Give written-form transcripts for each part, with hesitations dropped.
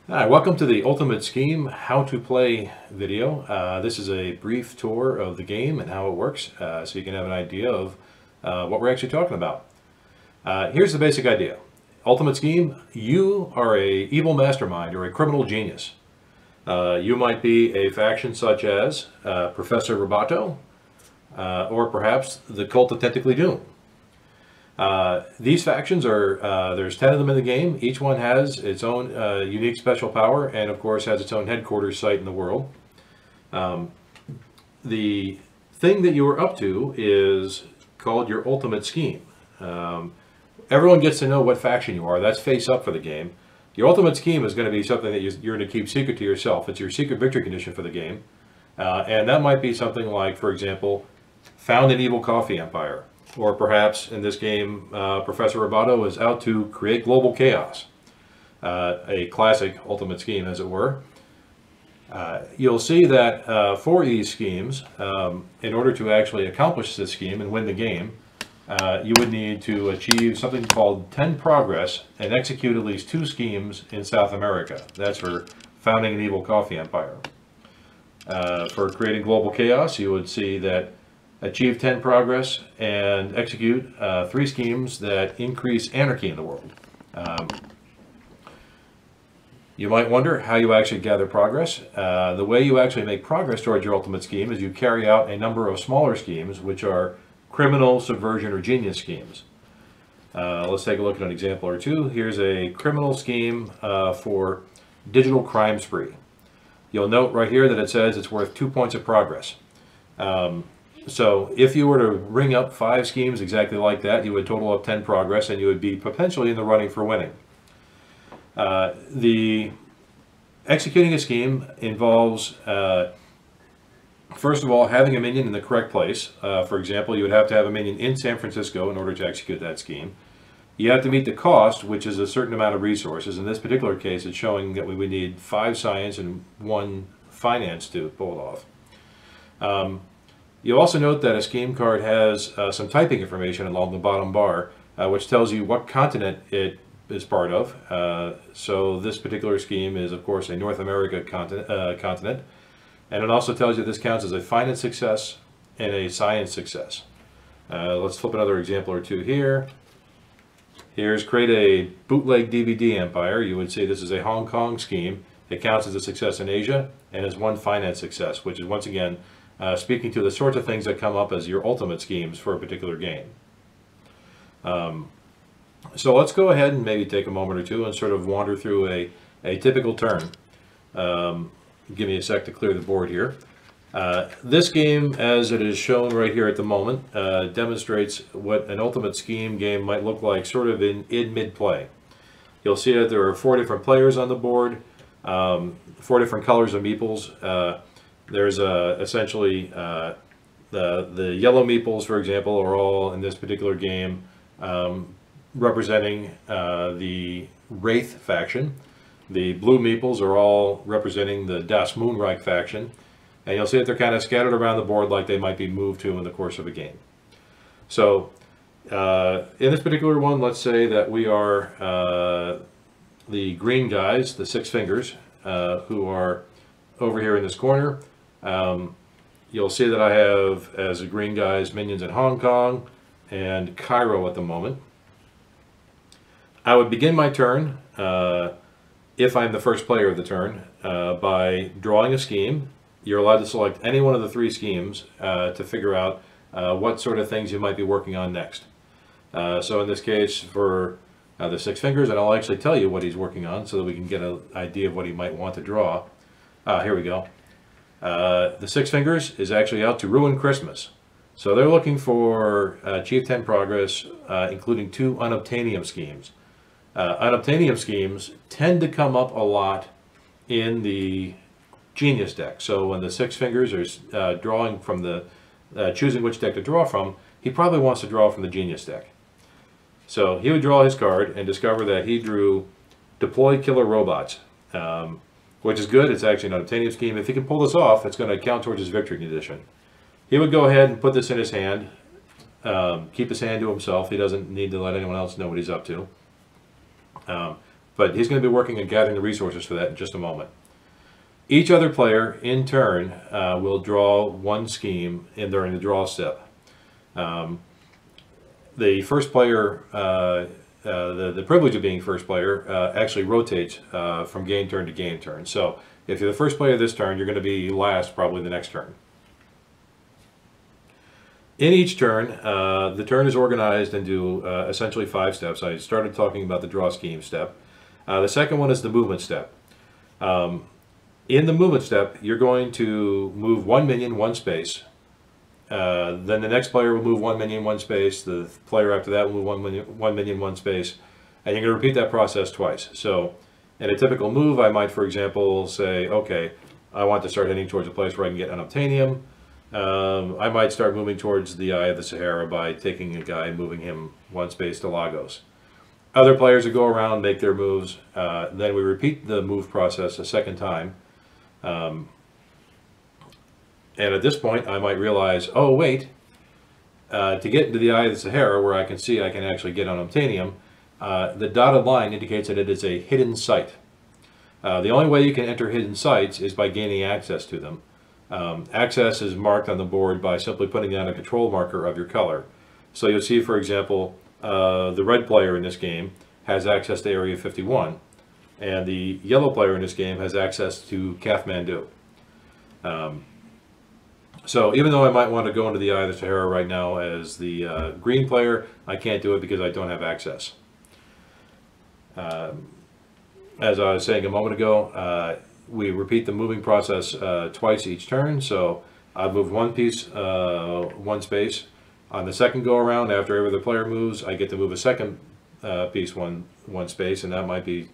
Hi, welcome to the Ultimate Scheme How to Play video. This is a brief tour of the game and how it works, so you can have an idea of what we're actually talking about. Here's the basic idea. Ultimate Scheme, you are a evil mastermind or a criminal genius. You might be a faction such as Professor Roboto, or perhaps the Cult of Tentacly Doom. These factions are, there's 10 of them in the game. Each one has its own unique special power and of course has its own headquarters site in the world. The thing that you are up to is called your ultimate scheme. Everyone gets to know what faction you are. That's face up for the game. Your ultimate scheme is going to be something that you're going to keep secret to yourself. It's your secret victory condition for the game. And that might be something like, for example, found an evil coffee empire. Or perhaps in this game, Professor Roboto is out to create global chaos. A classic ultimate scheme, as it were. You'll see that for these schemes, in order to actually accomplish this scheme and win the game, you would need to achieve something called 10 progress and execute at least 2 schemes in South America. That's for founding an evil coffee empire. For creating global chaos, you would see that achieve 10 progress and execute 3 schemes that increase anarchy in the world. You might wonder how you actually gather progress. The way you actually make progress towards your ultimate scheme is you carry out a number of smaller schemes, which are criminal, subversion, or genius schemes. Let's take a look at an example or two. Here's a criminal scheme for digital crime spree. You'll note right here that it says it's worth 2 points of progress. So if you were to ring up 5 schemes exactly like that, you would total up 10 progress and you would be potentially in the running for winning. The executing a scheme involves, first of all, having a minion in the correct place. For example, you would have to have a minion in San Francisco in order to execute that scheme. You have to meet the cost, which is a certain amount of resources. In this particular case, it's showing that we would need 5 science and 1 finance to pull it off. You'll also note that a scheme card has some typing information along the bottom bar, which tells you what continent it is part of. So this particular scheme is, of course, a North America continent. And it also tells you this counts as a finance success and a science success. Let's flip another example or two here. Here's create a bootleg DVD empire. You would see this is a Hong Kong scheme. It counts as a success in Asia and as 1 finance success, which is once again speaking to the sorts of things that come up as your ultimate schemes for a particular game. So let's go ahead and maybe take a moment or two and sort of wander through a typical turn. Give me a sec to clear the board here. This game, as it is shown right here at the moment, demonstrates what an ultimate scheme game might look like sort of in mid-play. You'll see that there are 4 different players on the board, 4 different colors of meeples. There's essentially the yellow meeples, for example, are all in this particular game representing the Wraith faction. The blue meeples are all representing the Das Moonreich faction. And you'll see that they're kind of scattered around the board like they might be moved to in the course of a game. So in this particular one, let's say that we are the green guys, the 6 fingers, who are over here in this corner. You'll see that I have, as a green guys, minions in Hong Kong and Cairo at the moment. I would begin my turn, if I'm the first player of the turn, by drawing a scheme. You're allowed to select any one of the 3 schemes to figure out what sort of things you might be working on next. So in this case, for the 6 fingers, and I'll actually tell you what he's working on so that we can get an idea of what he might want to draw. Here we go. The 6 fingers is actually out to ruin Christmas. So they're looking for achieve 10 progress, including 2 unobtainium schemes. Unobtainium schemes tend to come up a lot in the genius deck. So when the 6 fingers are drawing from the, choosing which deck to draw from, he probably wants to draw from the genius deck. So he would draw his card and discover that he drew deploy killer robots. Which is good. It's actually an unobtainium scheme. If he can pull this off, it's going to count towards his victory condition. He would go ahead and put this in his hand, keep his hand to himself. He doesn't need to let anyone else know what he's up to. But he's going to be working on gathering the resources for that in just a moment. Each other player, in turn, will draw one scheme during the draw step. The first player, the privilege of being first player, actually rotates from game turn to game turn. So if you're the first player this turn, you're going to be last probably the next turn. In each turn, the turn is organized into essentially 5 steps. I started talking about the draw scheme step. The second one is the movement step. In the movement step, you're going to move 1 minion, 1 space. Then the next player will move 1 minion, 1 space. The player after that will move 1 minion, 1 space. And you're going to repeat that process twice. So in a typical move, I might, for example, say, okay, I want to start heading towards a place where I can get unobtainium. I might start moving towards the Eye of the Sahara by taking a guy and moving him 1 space to Lagos. Other players that go around make their moves. Then we repeat the move process a second time. And at this point, I might realize, oh wait, to get into the Eye of the Sahara, where I can see I can actually get unobtainium, the dotted line indicates that it is a hidden site. The only way you can enter hidden sites is by gaining access to them. Access is marked on the board by simply putting down a control marker of your color. So you'll see, for example, the red player in this game has access to Area 51, and the yellow player in this game has access to Kathmandu. So even though I might want to go into the Eye of the Sahara right now as the green player, I can't do it because I don't have access. As I was saying a moment ago, we repeat the moving process twice each turn. So I've moved 1 piece, 1 space. On the second go around, after every other player moves, I get to move a second piece, one space, and that might be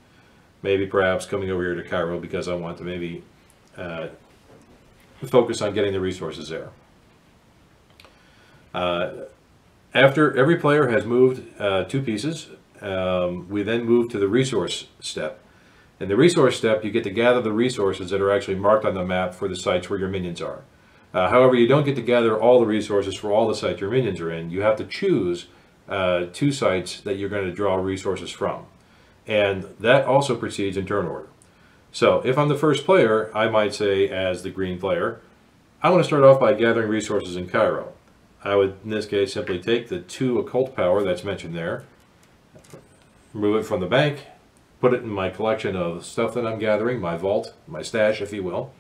maybe perhaps coming over here to Cairo because I want to maybe focus on getting the resources there. After every player has moved 2 pieces, we then move to the resource step. In the resource step, you get to gather the resources that are actually marked on the map for the sites where your minions are. However, you don't get to gather all the resources for all the sites your minions are in. You have to choose 2 sites that you're going to draw resources from. And that also proceeds in turn order. So if I'm the first player, I might say, as the green player, I want to start off by gathering resources in Cairo. I would, in this case, simply take the 2 occult power that's mentioned there, remove it from the bank, put it in my collection of stuff that I'm gathering, my vault, my stash, if you will.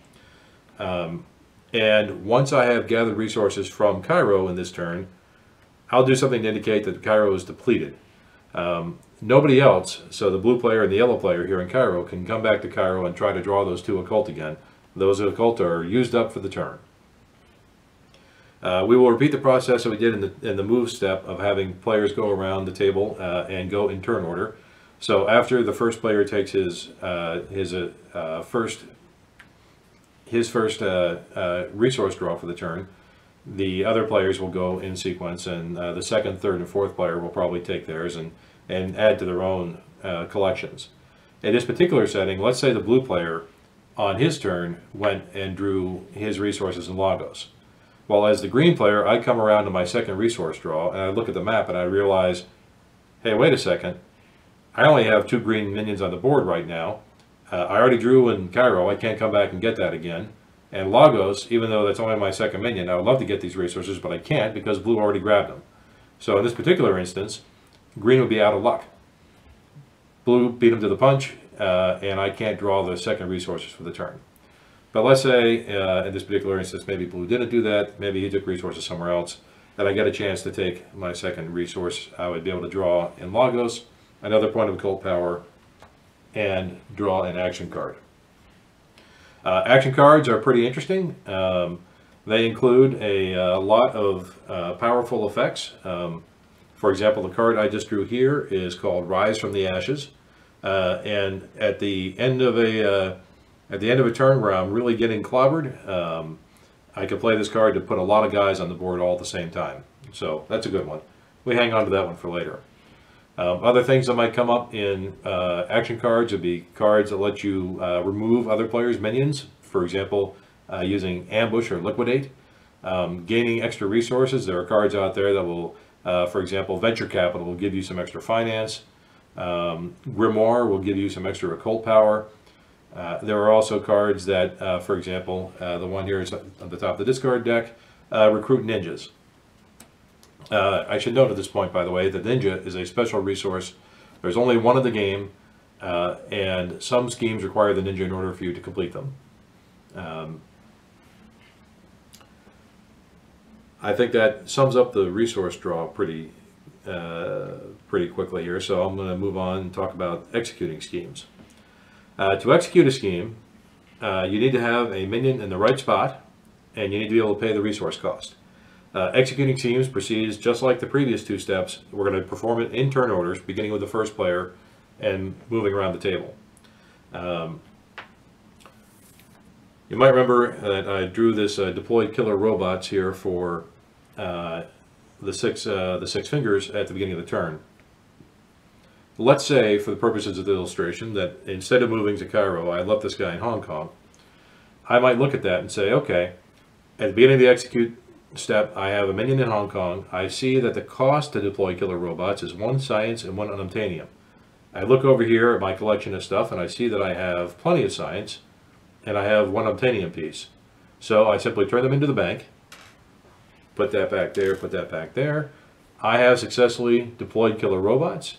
And once I have gathered resources from Cairo in this turn, I'll do something to indicate that Cairo is depleted. Nobody else, so the blue player and the yellow player here in Cairo, can come back to Cairo and try to draw those 2 occult again. Those occult are used up for the turn. We will repeat the process that we did in the move step of having players go around the table and go in turn order. So after the first player takes his first resource draw for the turn, the other players will go in sequence, and the second, third, and fourth player will probably take theirs and add to their own collections. In this particular setting, let's say the blue player on his turn went and drew his resources in Lagos. Well, as the green player, I come around to my second resource draw and I look at the map and I realize, hey, wait a second, I only have 2 green minions on the board right now. I already drew in Cairo, I can't come back and get that again. And Lagos, even though that's only my second minion, I would love to get these resources, but I can't because blue already grabbed them. So in this particular instance, green would be out of luck. Blue beat him to the punch, and I can't draw the second resources for the turn. But let's say, in this particular instance, maybe blue didn't do that, maybe he took resources somewhere else, and I get a chance to take my second resource. I would be able to draw in Lagos, another point of occult power, and draw an action card. Action cards are pretty interesting. They include a lot of powerful effects. For example, the card I just drew here is called Rise from the Ashes, and at the end of a turn where I'm really getting clobbered, I could play this card to put a lot of guys on the board all at the same time. So that's a good one. We hang on to that one for later. Other things that might come up in action cards would be cards that let you remove other players' minions, for example, using ambush or liquidate. Gaining extra resources. There are cards out there that will, for example, venture capital will give you some extra finance. Grimoire will give you some extra occult power. There are also cards that, for example, the one here is at the top of the discard deck, recruit ninjas. I should note at this point, by the way, that ninja is a special resource. There's only one in the game, and some schemes require the ninja in order for you to complete them. I think that sums up the resource draw pretty quickly here, so I'm going to move on and talk about executing schemes. To execute a scheme, you need to have a minion in the right spot, and you need to be able to pay the resource cost. Executing schemes proceeds just like the previous two steps. We're going to perform it in turn orders, beginning with the first player and moving around the table. You might remember that I drew this deployed killer robots here for the six fingers at the beginning of the turn. Let's say, for the purposes of the illustration, that instead of moving to Cairo, I left this guy in Hong Kong. I might look at that and say, okay, at the beginning of the execute step, I have a minion in Hong Kong. I see that the cost to deploy killer robots is 1 science and 1 unobtainium. I look over here at my collection of stuff and I see that I have plenty of science and I have 1 unobtainium piece. So I simply turn them into the bank, put that back there, put that back there. I have successfully deployed killer robots.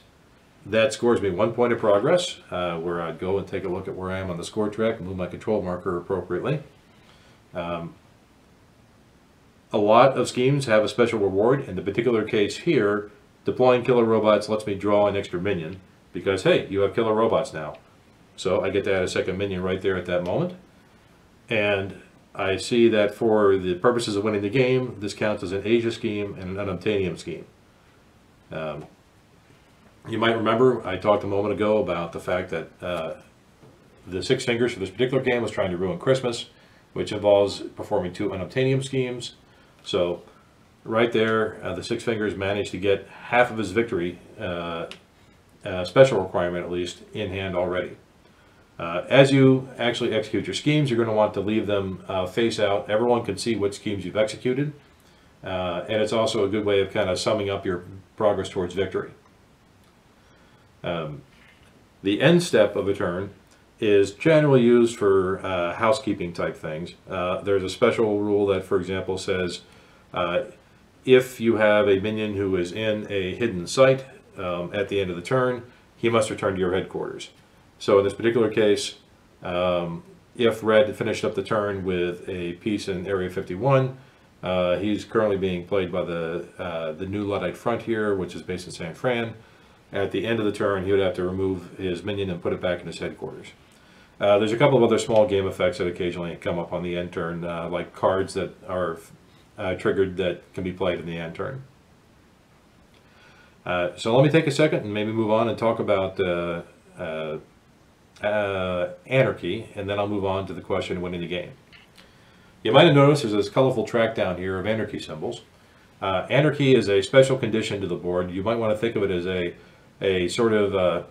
That scores me 1 point of progress, where I'd go and take a look at where I am on the score track and move my control marker appropriately. A lot of schemes have a special reward. In the particular case here, deploying killer robots lets me draw an extra minion because, hey, you have killer robots now. So I get to add a second minion right there at that moment. And I see that for the purposes of winning the game, this counts as an Asia scheme and an unobtainium scheme. You might remember I talked a moment ago about the fact that the Six Fingers for this particular game was trying to ruin Christmas, which involves performing 2 unobtainium schemes. So right there, the Six Fingers managed to get half of his victory, special requirement at least, in hand already. As you actually execute your schemes, you're going to want to leave them face out. Everyone can see what schemes you've executed. And it's also a good way of kind of summing up your progress towards victory. The end step of a turn is generally used for housekeeping type things. There's a special rule that, for example, says if you have a minion who is in a hidden site at the end of the turn, he must return to your headquarters. So in this particular case, if Red finished up the turn with a piece in Area 51, he's currently being played by the New Luddite Frontier, which is based in San Fran. At the end of the turn, he would have to remove his minion and put it back in his headquarters. There's a couple of other small game effects that occasionally come up on the end turn, like cards that are triggered that can be played in the end turn. So let me take a second and maybe move on and talk about Anarchy, and then I'll move on to the question of winning the game. You might have noticed there's this colorful track down here of Anarchy symbols. Anarchy is a special condition to the board. You might want to think of it as a sort of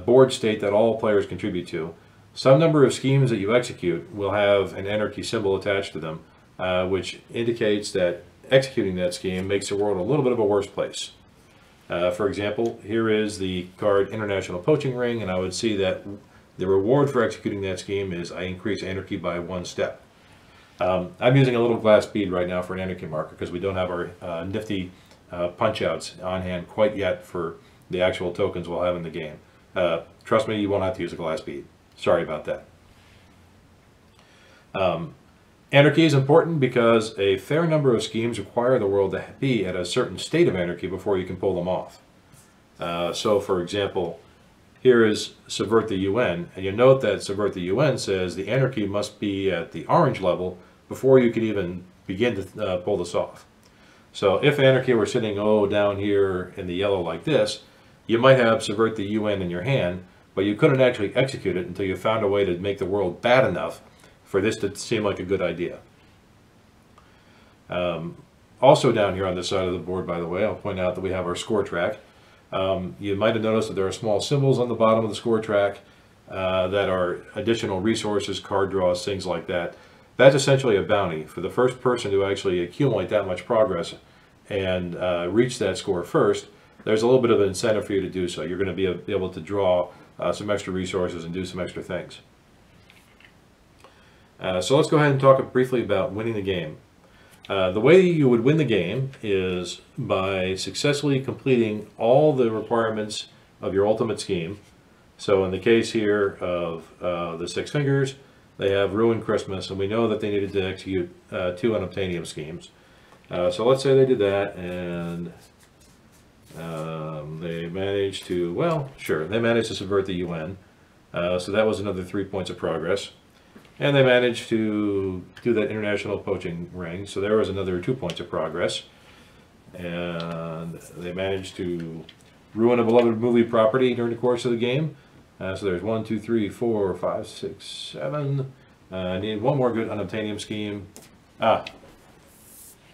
board state that all players contribute to. Some number of schemes that you execute will have an Anarchy symbol attached to them, which indicates that executing that scheme makes the world a little bit of a worse place. For example, here is the card International Poaching Ring, and I would see that the reward for executing that scheme is I increase Anarchy by 1 step. I'm using a little glass bead right now for an Anarchy marker because we don't have our nifty punch-outs on hand quite yet for the actual tokens we'll have in the game. Trust me, you won't have to use a glass bead. Sorry about that. Anarchy is important because a fair number of schemes require the world to be at a certain state of anarchy before you can pull them off. So, for example, here is Subvert the UN, and you note that Subvert the UN says the anarchy must be at the orange level before you can even begin to pull this off. So if anarchy were sitting down here in the yellow like this, you might have Subvert the UN in your hand, but you couldn't actually execute it until you found a way to make the world bad enough for this to seem like a good idea. Also down here on this side of the board, by the way, I'll point out that we have our score track. You might have noticed that there are small symbols on the bottom of the score track that are additional resources, card draws, things like that. That's essentially a bounty for the first person to actually accumulate that much progress and reach that score first. there's a little bit of an incentive for you to do so. You're going to be able to draw some extra resources and do some extra things. So let's go ahead and talk briefly about winning the game. The way you would win the game is by successfully completing all the requirements of your ultimate scheme. So in the case here of the Six Fingers, they have Ruined Christmas, and we know that they needed to execute 2 unobtainium schemes. So let's say they did that, and they managed to, well, sure, they managed to subvert the UN. So that was another 3 points of progress. And they managed to do that international poaching ring, so there was another 2 points of progress. And they managed to ruin a beloved movie property during the course of the game. So there's 1, 2, 3, 4, 5, 6, 7. I need one more good unobtainium scheme. Ah,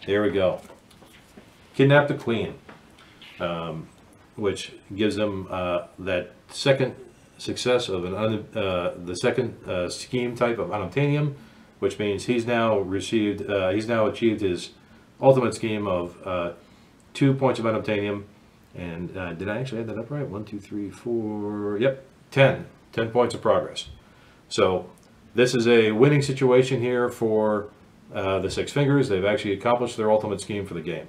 there we go. Kidnap the Queen, which gives them that second success of the second scheme type of unobtainium, which means he's now achieved his ultimate scheme of 2 points of unobtainium. And did I actually add that up right? 1, 2, 3, 4, yep, 10 points of progress. So this is a winning situation here for the Six Fingers. They've actually accomplished their ultimate scheme for the game.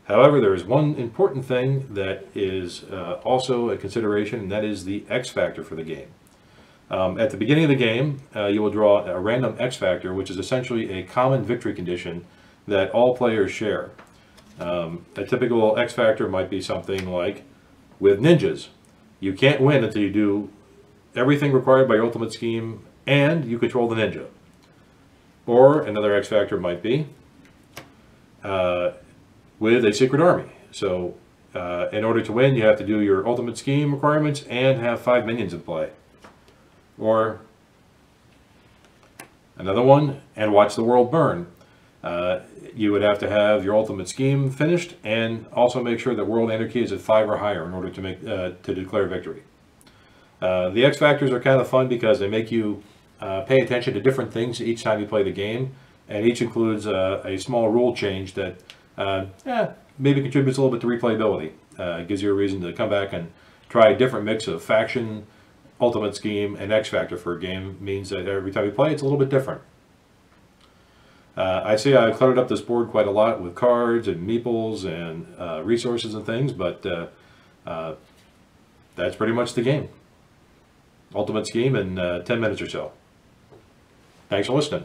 However, there is one important thing that is also a consideration, and that is the X factor for the game. At the beginning of the game, you will draw a random X factor, which is essentially a common victory condition that all players share. A typical X factor might be something like, with ninjas, you can't win until you do everything required by your ultimate scheme and you control the ninja. Or another X factor might be with a secret army. So in order to win, you have to do your ultimate scheme requirements and have 5 minions in play. Or another one, and watch the world burn. You would have to have your ultimate scheme finished and also make sure that world anarchy is at 5 or higher in order to declare victory. The X factors are kind of fun because they make you pay attention to different things each time you play the game, and each includes a small rule change that maybe contributes a little bit to replayability. It gives you a reason to come back and try a different mix of faction, ultimate scheme, and X factor for a game. It means that every time you play, it's a little bit different. I see I've cluttered up this board quite a lot with cards and meeples and resources and things, but that's pretty much the game. Ultimate scheme in 10 minutes or so. Thanks for listening.